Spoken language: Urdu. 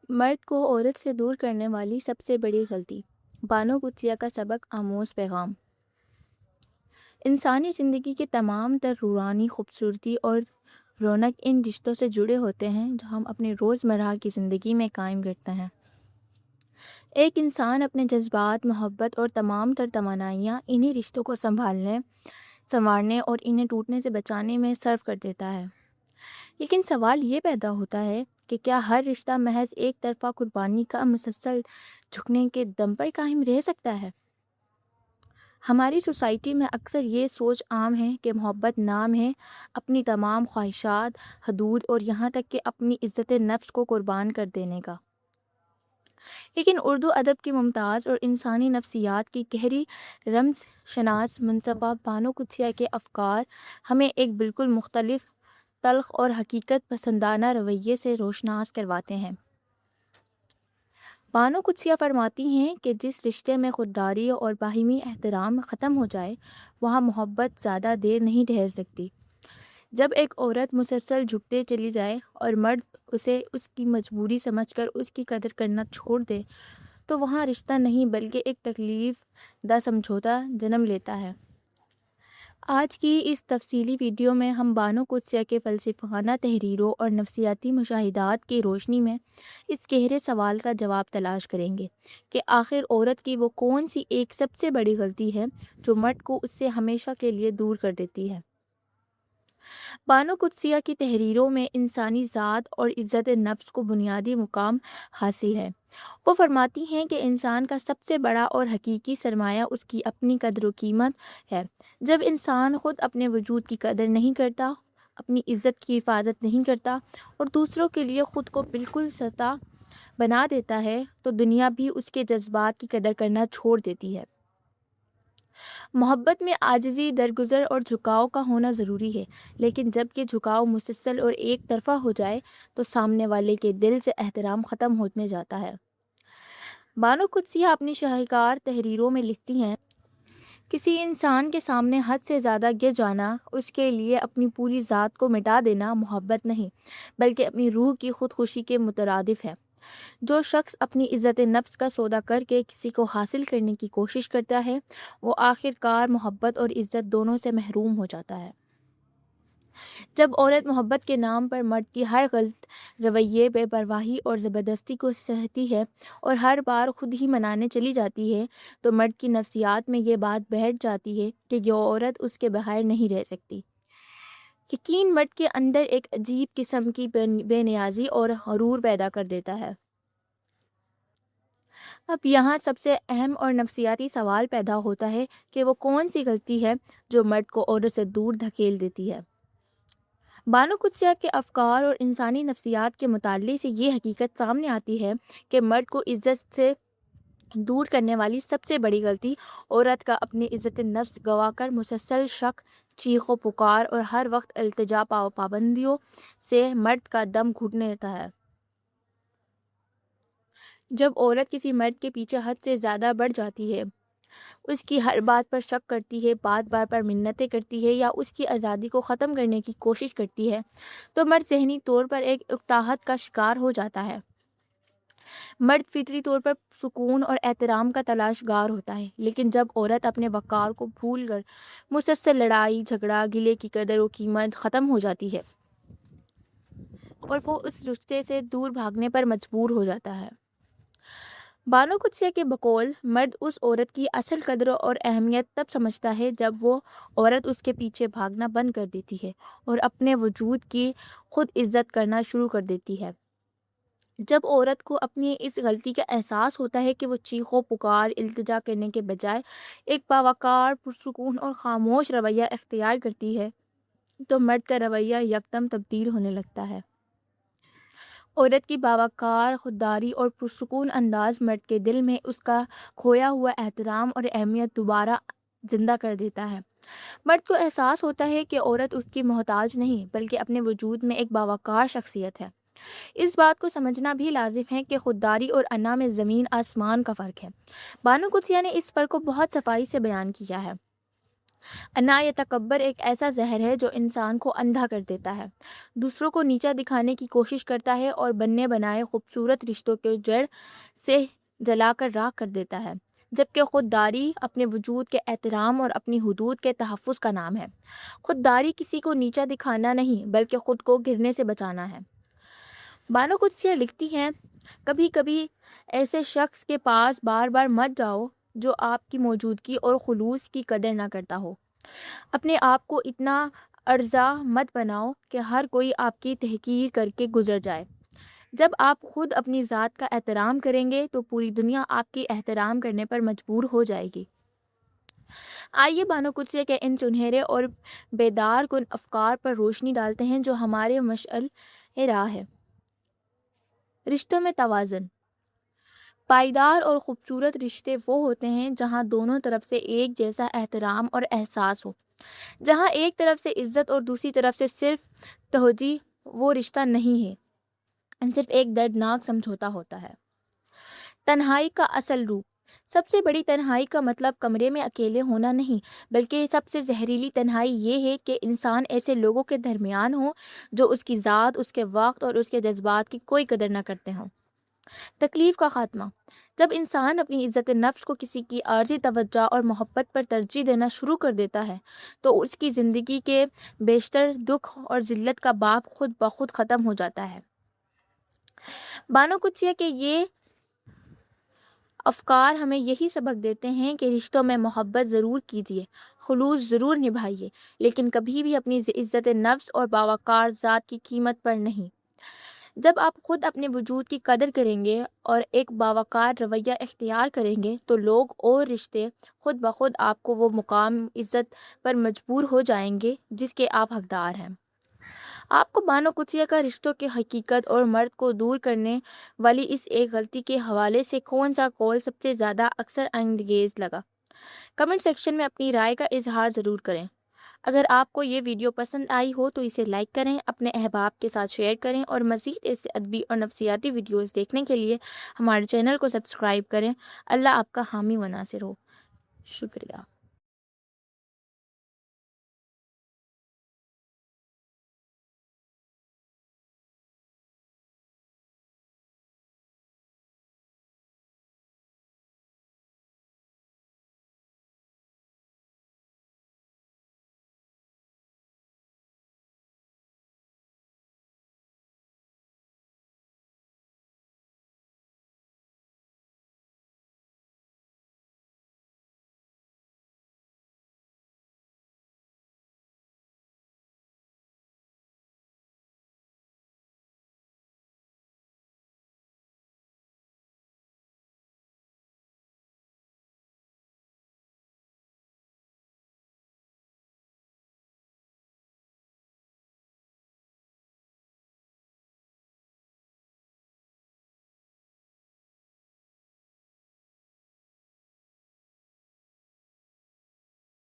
مرد کو عورت سے دور کرنے والی سب سے بڑی غلطی۔ بانو قدسیہ کا سبق آموز پیغام۔ انسانی زندگی کے تمام تر روحانی خوبصورتی اور رونق ان رشتوں سے جڑے ہوتے ہیں جو ہم اپنے روزمرہ کی زندگی میں قائم کرتے ہیں۔ ایک انسان اپنے جذبات، محبت اور تمام تر توانائیاں انہی رشتوں کو سنوارنے اور انہیں ٹوٹنے سے بچانے میں صرف کر دیتا ہے۔ لیکن سوال یہ پیدا ہوتا ہے کہ کیا ہر رشتہ محض ایک طرفہ قربانی کا مسلسل جھکنے کے دم پر قائم رہ سکتا ہے؟ ہماری سوسائٹی میں اکثر یہ سوچ عام ہے کہ محبت نام ہے اپنی تمام خواہشات، حدود اور یہاں تک کہ اپنی عزت نفس کو قربان کر دینے کا۔ لیکن اردو ادب کی ممتاز اور انسانی نفسیات کی گہری رمز شناس منصفہ بانو قدسیہ کے افکار ہمیں ایک بالکل مختلف، تلخ اور حقیقت پسندانہ رویے سے روشناس کرواتے ہیں۔ بانو قدسیہ فرماتی ہیں کہ جس رشتے میں خودداری اور باہمی احترام ختم ہو جائے، وہاں محبت زیادہ دیر نہیں ٹھہر سکتی۔ جب ایک عورت مسلسل جھکتے چلی جائے اور مرد اسے اس کی مجبوری سمجھ کر اس کی قدر کرنا چھوڑ دے، تو وہاں رشتہ نہیں بلکہ ایک تکلیف دہ سمجھوتا جنم لیتا ہے۔ آج کی اس تفصیلی ویڈیو میں ہم بانو قدسیہ کے فلسفیانہ تحریروں اور نفسیاتی مشاہدات کی روشنی میں اس گہرے سوال کا جواب تلاش کریں گے کہ آخر عورت کی وہ کون سی ایک سب سے بڑی غلطی ہے جو مرد کو اس سے ہمیشہ کے لیے دور کر دیتی ہے۔ بانو قدسیہ کی تحریروں میں انسانی ذات اور عزت نفس کو بنیادی مقام حاصل ہے۔ وہ فرماتی ہیں کہ انسان کا سب سے بڑا اور حقیقی سرمایہ اس کی اپنی قدر و قیمت ہے۔ جب انسان خود اپنے وجود کی قدر نہیں کرتا، اپنی عزت کی حفاظت نہیں کرتا اور دوسروں کے لیے خود کو بالکل سطح بنا دیتا ہے، تو دنیا بھی اس کے جذبات کی قدر کرنا چھوڑ دیتی ہے۔ محبت میں عاجزی، درگزر اور جھکاؤ کا ہونا ضروری ہے، لیکن جب یہ جھکاؤ مسلسل اور ایک طرفہ ہو جائے تو سامنے والے کے دل سے احترام ختم ہونے جاتا ہے۔ بانو قدسیہ اپنی شاہکار تحریروں میں لکھتی ہیں، کسی انسان کے سامنے حد سے زیادہ گر جانا، اس کے لیے اپنی پوری ذات کو مٹا دینا محبت نہیں، بلکہ اپنی روح کی خودکشی کے مترادف ہے۔ جو شخص اپنی عزت نفس کا سودا کر کے کسی کو حاصل کرنے کی کوشش کرتا ہے، وہ آخر کار محبت اور عزت دونوں سے محروم ہو جاتا ہے۔ جب عورت محبت کے نام پر مرد کی ہر غلط رویے، بے پرواہی اور زبردستی کو سہتی ہے اور ہر بار خود ہی منانے چلی جاتی ہے، تو مرد کی نفسیات میں یہ بات بیٹھ جاتی ہے کہ یہ عورت اس کے بغیر نہیں رہ سکتی۔ یقین مرد کے اندر ایک عجیب قسم کی بے نیازی اور غرور پیدا کر دیتا ہے۔ اب یہاں سب سے اہم اور نفسیاتی سوال پیدا ہوتا ہے کہ وہ کون سی غلطی ہے جو مرد کو عورت سے دور دھکیل دیتی ہے۔ بانو قدسیہ کے افکار اور انسانی نفسیات کے مطالعے سے یہ حقیقت سامنے آتی ہے کہ مرد کو عزت سے دور کرنے والی سب سے بڑی غلطی عورت کا اپنی عزت نفس گوا کر مسلسل شک، چیخ و پکار اور ہر وقت التجا پابندیوں سے مرد کا دم گھٹنے لیتا ہے۔ جب عورت کسی مرد کے پیچھے حد سے زیادہ بڑھ جاتی ہے، اس کی ہر بات پر شک کرتی ہے، بات بار پر منتیں کرتی ہے یا اس کی آزادی کو ختم کرنے کی کوشش کرتی ہے، تو مرد ذہنی طور پر ایک اکتاہٹ کا شکار ہو جاتا ہے۔ مرد فطری طور پر سکون اور احترام کا تلاش گار ہوتا ہے، لیکن جب عورت اپنے وقار کو بھول کر مسلسل لڑائی جھگڑا، گلے کی قدر و قیمت ختم ہو جاتی ہے اور وہ اس رشتے سے دور بھاگنے پر مجبور ہو جاتا ہے۔ بانو قدسیہ کے بقول مرد اس عورت کی اصل قدر اور اہمیت تب سمجھتا ہے جب وہ عورت اس کے پیچھے بھاگنا بند کر دیتی ہے اور اپنے وجود کی خود عزت کرنا شروع کر دیتی ہے۔ جب عورت کو اپنی اس غلطی کا احساس ہوتا ہے کہ وہ چیخو پکار، التجا کرنے کے بجائے ایک باوقار، پرسکون اور خاموش رویہ اختیار کرتی ہے، تو مرد کا رویہ یکدم تبدیل ہونے لگتا ہے۔ عورت کی باوقار، خودداری اور پرسکون انداز مرد کے دل میں اس کا کھویا ہوا احترام اور اہمیت دوبارہ زندہ کر دیتا ہے۔ مرد کو احساس ہوتا ہے کہ عورت اس کی محتاج نہیں بلکہ اپنے وجود میں ایک باوقار شخصیت ہے۔ اس بات کو سمجھنا بھی لازم ہے کہ خودداری اور انا میں زمین آسمان کا فرق ہے۔ بانو قدسیہ نے اس فرق کو بہت صفائی سے بیان کیا ہے۔ انا یا تکبر ایک ایسا زہر ہے جو انسان کو اندھا کر دیتا ہے، دوسروں کو نیچا دکھانے کی کوشش کرتا ہے اور بننے بنائے خوبصورت رشتوں کے جڑ سے جلا کر راکھ کر دیتا ہے، جبکہ خودداری اپنے وجود کے احترام اور اپنی حدود کے تحفظ کا نام ہے۔ خودداری کسی کو نیچا دکھانا نہیں بلکہ خود کو گرنے سے بچانا ہے۔ بانو قدسیہ لکھتی ہیں، کبھی کبھی ایسے شخص کے پاس بار بار مت جاؤ جو آپ کی موجودگی اور خلوص کی قدر نہ کرتا ہو۔ اپنے آپ کو اتنا ارزا مت بناؤ کہ ہر کوئی آپ کی تحقیر کر کے گزر جائے۔ جب آپ خود اپنی ذات کا احترام کریں گے تو پوری دنیا آپ کی احترام کرنے پر مجبور ہو جائے گی۔ آئیے بانو قدسیہ کے ان سنہرے اور بیدار کن افکار پر روشنی ڈالتے ہیں جو ہمارے مشعل راہ ہے۔ رشتوں میں توازن۔ پائیدار اور خوبصورت رشتے وہ ہوتے ہیں جہاں دونوں طرف سے ایک جیسا احترام اور احساس ہو۔ جہاں ایک طرف سے عزت اور دوسری طرف سے صرف توجہ، وہ رشتہ نہیں ہے، صرف ایک دردناک سمجھوتا ہوتا ہے۔ تنہائی کا اصل روپ۔ سب سے بڑی تنہائی کا مطلب کمرے میں اکیلے ہونا نہیں، بلکہ سب سے زہریلی تنہائی یہ ہے کہ انسان ایسے لوگوں کے درمیان ہو جو اس کی ذات، اس کے وقت اور اس کے جذبات کی کوئی قدر نہ کرتے ہوں۔ تکلیف کا خاتمہ۔ جب انسان اپنی عزت نفس کو کسی کی عارضی توجہ اور محبت پر ترجیح دینا شروع کر دیتا ہے تو اس کی زندگی کے بیشتر دکھ اور ذلت کا باب خود بخود ختم ہو جاتا ہے۔ بانو قدسیہ کے یہ افکار ہمیں یہی سبق دیتے ہیں کہ رشتوں میں محبت ضرور کیجیے، خلوص ضرور نبھائیے، لیکن کبھی بھی اپنی عزت نفس اور باوقار ذات کی قیمت پر نہیں۔ جب آپ خود اپنے وجود کی قدر کریں گے اور ایک باوقار رویہ اختیار کریں گے تو لوگ اور رشتے خود بخود آپ کو وہ مقام عزت پر مجبور ہو جائیں گے جس کے آپ حقدار ہیں۔ آپ کو بانو قدسیہ کا رشتوں کی حقیقت اور مرد کو دور کرنے والی اس ایک غلطی کے حوالے سے کون سا قول سب سے زیادہ اکثر انگیز لگا؟ کمنٹ سیکشن میں اپنی رائے کا اظہار ضرور کریں۔ اگر آپ کو یہ ویڈیو پسند آئی ہو تو اسے لائک کریں، اپنے احباب کے ساتھ شیئر کریں اور مزید ایسے ادبی اور نفسیاتی ویڈیوز دیکھنے کے لیے ہمارے چینل کو سبسکرائب کریں۔ اللہ آپ کا حامی و ناصر ہو۔ شکریہ۔